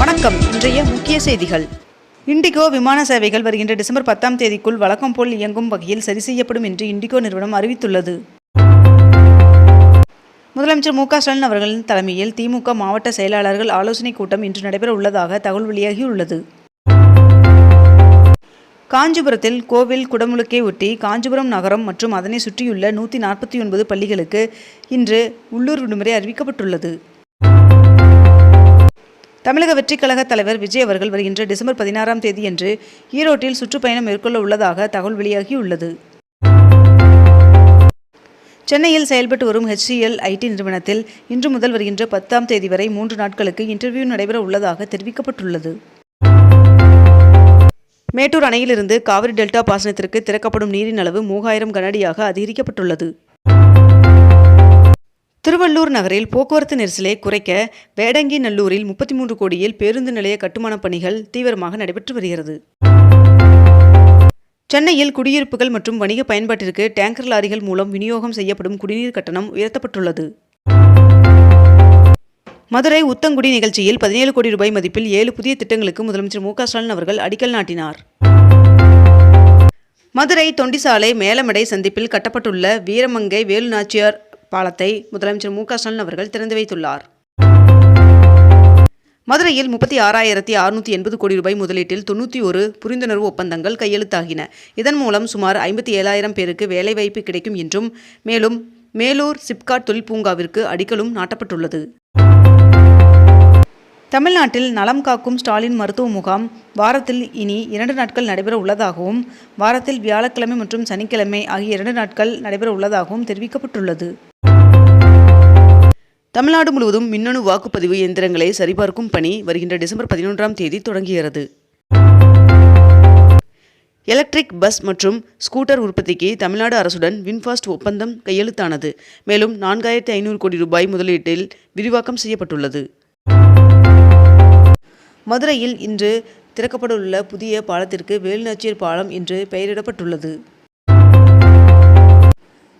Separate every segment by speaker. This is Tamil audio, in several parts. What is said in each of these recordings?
Speaker 1: வணக்கம். இன்றைய முக்கிய செய்திகள். இண்டிகோ விமான சேவைகள் வருகின்ற டிசம்பர் 10ஆம் தேதிக்குள் வழக்கம் போல் இயங்கும் வகையில் சரி செய்யப்படும் என்று இண்டிகோ நிறுவனம் அறிவித்துள்ளது. முதலமைச்சர் மு க ஸ்டாலின் அவர்களின் தலைமையில் திமுக மாவட்ட செயலாளர்கள் ஆலோசனைக் கூட்டம் இன்று நடைபெற உள்ளதாக தகவல் வெளியாகியுள்ளது. காஞ்சிபுரத்தில் கோவில் குடமுழுக்கை ஒட்டி காஞ்சிபுரம் நகரம் மற்றும் அதனை சுற்றியுள்ள 149 பள்ளிகளுக்கு இன்று உள்ளூர் விடுமுறை அறிவிக்கப்பட்டுள்ளது. தமிழக வெற்றிக் கழக தலைவர் விஜய் அவர்கள் வருகின்ற டிசம்பர் 16ஆம் தேதியன்று ஈரோட்டில் சுற்றுப்பயணம் மேற்கொள்ள உள்ளதாக தகவல் வெளியாகியுள்ளது. சென்னையில் செயல்பட்டு வரும் HCL IT நிறுவனத்தில் இன்று முதல் வருகின்ற 10ஆம் தேதி வரை 3 நாட்களுக்கு இன்டர்வியூ நடைபெற உள்ளதாக தெரிவிக்கப்பட்டுள்ளது. மேட்டூர் அணையிலிருந்து காவிரி டெல்டா பாசனத்திற்கு திறக்கப்படும் நீரின் அளவு 3000 கனஅடியாக அதிகரிக்கப்பட்டுள்ளது. திருவள்ளூர் நகரில் போக்குவரத்து நெரிசலை குறைக்க வேடங்கிநல்லூரில் 33 கோடியில் பேருந்து நிலைய கட்டுமான பணிகள் தீவிரமாக நடைபெற்று வருகிறது. சென்னையில் குடியிருப்புகள் மற்றும் வணிக பயன்பாட்டிற்கு டேங்கர் லாரிகள் மூலம் விநியோகம் செய்யப்படும் குடிநீர் கட்டணம் உயர்த்தப்பட்டுள்ளது. மதுரை உத்தங்குடி நிகழ்ச்சியில் 17 கோடி ரூபாய் மதிப்பில் 7 புதிய திட்டங்களுக்கு முதலமைச்சர் மு க ஸ்டாலின் அவர்கள் அடிக்கல் நாட்டினார். மதுரை தொண்டிசாலை மேலமடை சந்திப்பில் கட்டப்பட்டுள்ள வீரமங்கை வேலுநாச்சியார் பாலத்தை முதலமைச்சர் மு க ஸ்டாலின் அவர்கள் திறந்து வைத்துள்ளார். மதுரையில் 36,680 கோடி ரூபாய் முதலீட்டில் 91 புரிந்துணர்வு ஒப்பந்தங்கள் கையெழுத்தாகின. இதன் மூலம் சுமார் 57,000 பேருக்கு வேலைவாய்ப்பு கிடைக்கும் என்றும் மேலும் மேலூர் சிப்காட் தொழில் பூங்காவிற்கு அடிக்கலும் நாட்டப்பட்டுள்ளது. தமிழ்நாட்டில் நலம் காக்கும் ஸ்டாலின் மருத்துவ முகாம் வாரத்தில் இனி 2 நாட்கள் நடைபெற உள்ளதாகவும் வாரத்தில் வியாழக்கிழமை மற்றும் சனிக்கிழமை ஆகிய 2 நாட்கள் நடைபெற உள்ளதாகவும் தெரிவிக்கப்பட்டுள்ளது. தமிழ்நாடு முழுவதும் மின்னணு வாக்குப்பதிவு இயந்திரங்களை சரிபார்க்கும் பணி வருகின்ற டிசம்பர் 11ஆம் தேதி தொடங்குகிறது. எலக்ட்ரிக் பஸ் மற்றும் ஸ்கூட்டர் உற்பத்திக்கு தமிழ்நாடு அரசுடன் வின்ஃபாஸ்ட் ஒப்பந்தம் கையெழுத்தானது. மேலும் 4500 கோடி ரூபாய் முதலீட்டில் விரிவாக்கம் செய்யப்பட்டுள்ளது. மதுரையில் இன்று திறக்கப்படவுள்ள புதிய பாலத்திற்கு வேலுநாச்சியார் பாலம் என்று பெயரிடப்பட்டுள்ளது.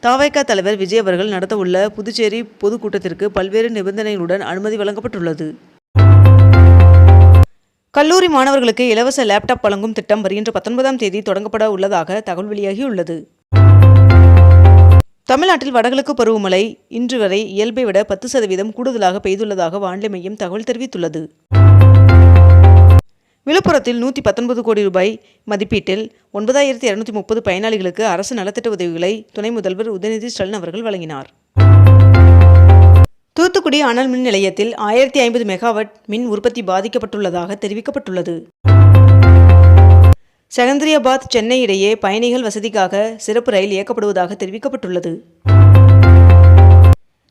Speaker 1: தவைக தலைவர் விஜய் அவர்கள் நடத்தவுள்ள புதுச்சேரி பொதுக்கூட்டத்திற்கு பல்வேறு நிபந்தனைகளுடன் அனுமதி வழங்கப்பட்டுள்ளது. கல்லூரி மாணவர்களுக்கு இலவச லேப்டாப் வழங்கும் திட்டம் வருகின்ற 19ஆம் தேதி தொடங்கப்பட உள்ளதாக தகவல் வெளியாகியுள்ளது. தமிழ்நாட்டில் வடகிழக்கு பருவமழை இன்று வரை இயல்பை விட 10% கூடுதலாக பெய்துள்ளதாக வானிலை மையம் தகவல் தெரிவித்துள்ளது. விழுப்புரத்தில் 119 கோடி ரூபாய் மதிப்பீட்டில் 9230 பயனாளிகளுக்கு அரசு நலத்திட்ட உதவிகளை துணை முதல்வர் உதயநிதி ஸ்டாலின் அவர்கள் வழங்கினார். தூத்துக்குடி அனல் மின் நிலையத்தில் 1050 மெகாவாட் மின் உற்பத்தி பாதிக்கப்பட்டுள்ளதாக தெரிவிக்கப்பட்டுள்ளது. செகந்திராபாத் சென்னை இடையே பயணிகள் வசதிக்காக சிறப்பு ரயில் இயக்கப்படுவதாக தெரிவிக்கப்பட்டுள்ளது.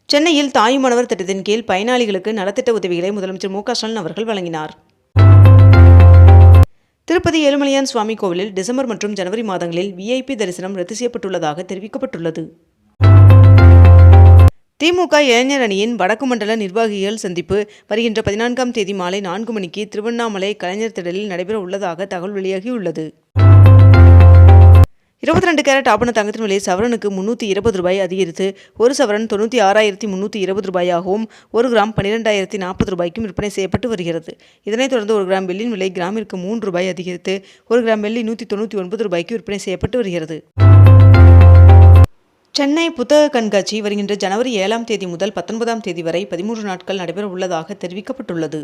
Speaker 1: சென்னையில் தாயுமானவர் திட்டத்தின் கீழ் பயனாளிகளுக்கு நலத்திட்ட உதவிகளை முதலமைச்சர் மு க ஸ்டாலின் அவர்கள் வழங்கினார். திருப்பதி ஏழுமலையான் சுவாமி கோவிலில் டிசம்பர் மற்றும் ஜனவரி மாதங்களில் VIP தரிசனம் ரத்து செய்யப்பட்டுள்ளதாக தெரிவிக்கப்பட்டுள்ளது. திமுக இளைஞர் அணியின் வடக்கு மண்டல நிர்வாகிகள் சந்திப்பு வருகின்ற 14ஆம் தேதி மாலை 4 மணிக்கு திருவண்ணாமலை கலைஞர் திடலில் நடைபெற உள்ளதாக தகவல் வெளியாகியுள்ளது. 22 கேரட் ஆபண தங்கத்தின் விலை சவரனுக்கு 320 ரூபாய் அதிகரித்து 1 சவரன் 96,320 ரூபாயாகவும் 1 கிராம் 12,040 ரூபாய்க்கும் விற்பனை செய்யப்பட்டு வருகிறது. இதனைத் தொடர்ந்து 1 கிராம் வெள்ளியின் விலை கிராமிற்கு 3 ரூபாய் அதிகரித்து 1 கிராம் வெள்ளி 199 ரூபாய்க்கு விற்பனை செய்யப்பட்டு வருகிறது. சென்னை புத்தக கண்காட்சி வருகின்ற ஜனவரி 7ஆம் தேதி முதல் 19ஆம் தேதி வரை 13 நாட்கள் நடைபெற உள்ளதாக தெரிவிக்கப்பட்டுள்ளது.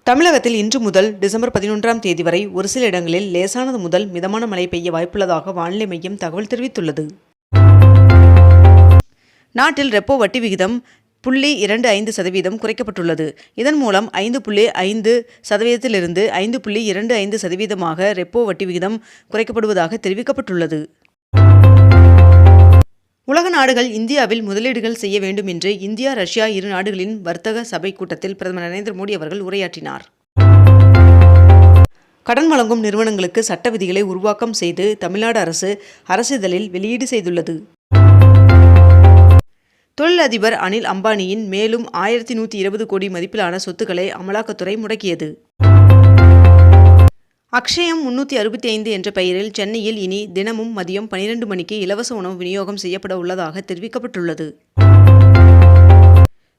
Speaker 1: தமிழகத்தில் இன்று முதல் டிசம்பர் 11ஆம் தேதி வரை ஒரு சில இடங்களில் லேசானது முதல் மிதமான மழை பெய்ய வாய்ப்புள்ளதாக வானிலை மையம் தகவல் தெரிவித்துள்ளது. நாட்டில் ரெப்போ வட்டி விகிதம் 0.25% குறைக்கப்பட்டுள்ளது. இதன் மூலம் 5.5% 5.25% ரெப்போ வட்டி விகிதம் குறைக்கப்படுவதாக தெரிவிக்கப்பட்டுள்ளது. உலக நாடுகள் இந்தியாவில் முதலீடுகள் செய்ய வேண்டும் என்று இந்தியா ரஷ்யா இரு நாடுகளின் வர்த்தக சபை கூட்டத்தில் பிரதமர் நரேந்திர மோடி அவர்கள் உரையாற்றினார். கடன் வழங்கும் நிறுவனங்களுக்கு சட்ட விதிகளை உருவாக்கம் செய்து தமிழ்நாடு அரசு அரசிதழில் வெளியீடு செய்துள்ளது. தொழிலதிபர் அனில் அம்பானியின் மேலும் 1120 கோடி மதிப்பிலான சொத்துக்களை அமலாக்கத்துறை முடக்கியது. அக்ஷயம் 365 என்ற பெயரில் சென்னையில் இனி தினமும் மதியம் 12 மணிக்கு இலவச உணவு விநியோகம் செய்யப்பட உள்ளதாக தெரிவிக்கப்பட்டுள்ளது.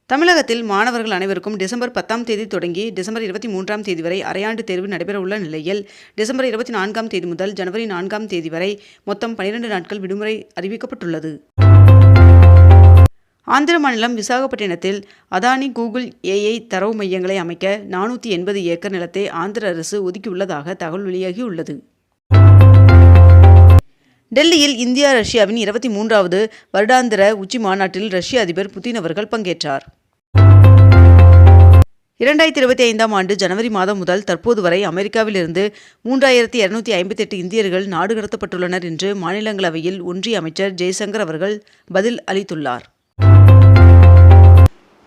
Speaker 1: தமிழகத்தில் மாணவர்கள் அனைவருக்கும் டிசம்பர் 10ஆம் தேதி தொடங்கி டிசம்பர் 23ஆம் தேதி வரை அரையாண்டு தேர்வு நடைபெறவுள்ள நிலையில் டிசம்பர் 24ஆம் தேதி முதல் ஜனவரி 4ஆம் தேதி வரை மொத்தம் 12 நாட்கள் விடுமுறை அறிவிக்கப்பட்டுள்ளது. ஆந்திர மாநிலம் விசாகப்பட்டினத்தில் அதானி கூகுள் ஏஐ தரவு மையங்களை அமைக்க 480 ஏக்கர் நிலத்தை ஆந்திர அரசு ஒதுக்கியுள்ளதாக தகவல் வெளியாகியுள்ளது. டெல்லியில் இந்தியா ரஷ்யாவின் 23வது வருடாந்திர உச்சி மாநாட்டில் ரஷ்ய அதிபர் புதின் அவர்கள் பங்கேற்றார். 2025ஆம் ஆண்டு ஜனவரி மாதம் முதல் தற்போது வரை அமெரிக்காவிலிருந்து 3258 இந்தியர்கள் நாடு கடத்தப்பட்டுள்ளனர் என்று மாநிலங்களவையில் ஒன்றிய அமைச்சர் ஜெய்சங்கர் அவர்கள் பதில் அளித்துள்ளார்.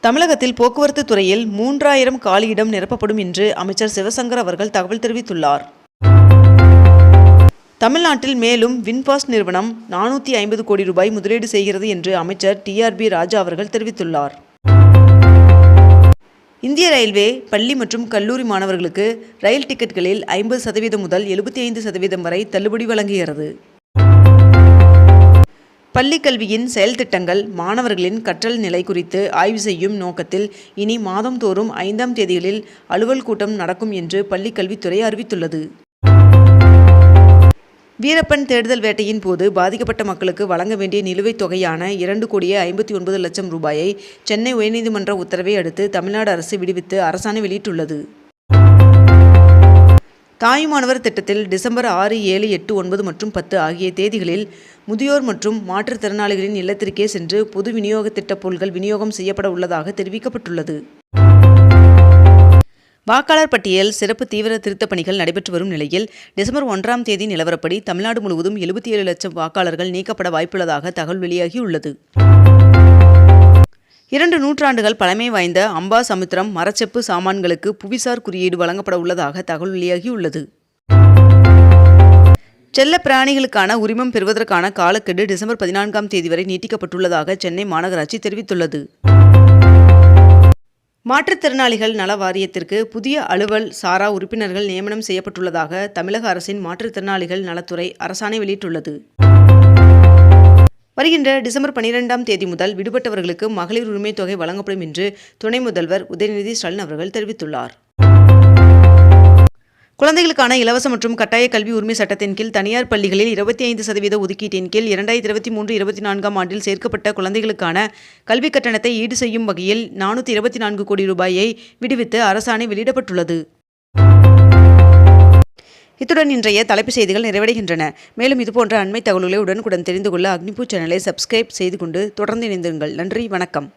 Speaker 1: தமிழகத்தில் போக்குவரத்து துறையில் 3000 காலியிடம் நிரப்பப்படும் என்று அமைச்சர் சிவசங்கர் அவர்கள் தகவல் தெரிவித்துள்ளார். தமிழ்நாட்டில் மேலும் வின்பாஸ்ட் நிறுவனம் 450 கோடி ரூபாய் முதலீடு செய்கிறது என்று அமைச்சர் TRB ராஜா அவர்கள் தெரிவித்துள்ளார். இந்திய ரயில்வே பள்ளி மற்றும் கல்லூரி மாணவர்களுக்கு ரயில் டிக்கெட்டுகளில் 50% முதல் 75% வரை தள்ளுபடி வழங்குகிறது. பள்ளி கல்வியின் செயல் திட்டங்கள் மாணவர்களின் கற்றல் நிலை குறித்து ஆய்வு செய்யும் நோக்கத்தில் இனி மாதந்தோறும் 5ஆம் தேதிகளில் அலுவல் கூட்டம் நடக்கும் என்று பள்ளி கல்வித்துறை அறிவித்துள்ளது. வீரப்பன் தேடுதல் வேட்டையின் போது பாதிக்கப்பட்ட மக்களுக்கு வழங்க வேண்டிய நிலுவைத் தொகையான 2,59,00,000 ரூபாயை சென்னை உயர்நீதிமன்ற உத்தரவை அடுத்து தமிழ்நாடு அரசு விடுவித்து அரசாணை வெளியிட்டுள்ளது. தாயுமானவர் திட்டத்தில் டிசம்பர் 6, 7, 8, 9 மற்றும் 10 ஆகிய தேதிகளில் முதியோர் மற்றும் மாற்றுத்திறனாளிகளின் இல்லத்திற்கே சென்று பொது விநியோக திட்ட பொருட்கள் விநியோகம் செய்யப்பட உள்ளதாக தெரிவிக்கப்பட்டுள்ளது. வாக்காளர் பட்டியல் சிறப்பு தீவிர திருத்தப் பணிகள் நடைபெற்று வரும் நிலையில் டிசம்பர் 1ஆம் தேதி நிலவரப்படி தமிழ்நாடு முழுவதும் 77 லட்சம் வாக்காளர்கள் நீக்கப்பட வாய்ப்புள்ளதாக தகவல் வெளியாகியுள்ளது. 2 நூற்றாண்டுகள் பழமை வாய்ந்த அம்பாசமுத்திரம் மரச்செப்பு சாமான்களுக்கு புவிசார் குறியீடு வழங்கப்பட உள்ளதாக தகவல் வெளியாகியுள்ளது. செல்ல பிராணிகளுக்கான உரிமம் பெறுவதற்கான காலக்கெடு டிசம்பர் 14ஆம் தேதி வரை நீட்டிக்கப்பட்டுள்ளதாக சென்னை மாநகராட்சி தெரிவித்துள்ளது. மாற்றுத்திறனாளிகள் நல வாரியத்திற்கு புதிய அலுவல் சாரா உறுப்பினர்கள் நியமனம் செய்யப்பட்டுள்ளதாக தமிழக அரசின் மாற்றுத்திறனாளிகள் நலத்துறை அரசாணை வெளியிட்டுள்ளது. வருகின்ற டிசம்பர் 12ஆம் தேதி முதல் விடுபட்டவர்களுக்கு மகளிர் உரிமை தொகை வழங்கப்படும் என்று துணை முதல்வர் உதயநிதி ஸ்டாலின் அவர்கள் தெரிவித்துள்ளார். குழந்தைகளுக்கான இலவச மற்றும் கட்டாய கல்வி உரிமை சட்டத்தின் கீழ் தனியார் பள்ளிகளில் 25% ஒதுக்கீட்டின் கீழ் 2023-24ஆம் ஆண்டில் சேர்க்கப்பட்ட குழந்தைகளுக்கான கல்வி கட்டணத்தை ஈடு செய்யும் வகையில் 424 கோடி ரூபாயை விடுவித்து அரசாணை வெளியிடப்பட்டுள்ளது. இத்துடன் இன்றைய தலைப்புச் செய்திகள் நிறைவடைகின்றன. மேலும் இதுபோன்ற அண்மை தகவல்களை உடனுக்குடன் தெரிந்து கொள்ள அக்னிபூ சேனலை சப்ஸ்கிரைப் செய்து கொண்டு தொடர்ந்து இணைந்திருங்கள். நன்றி, வணக்கம்.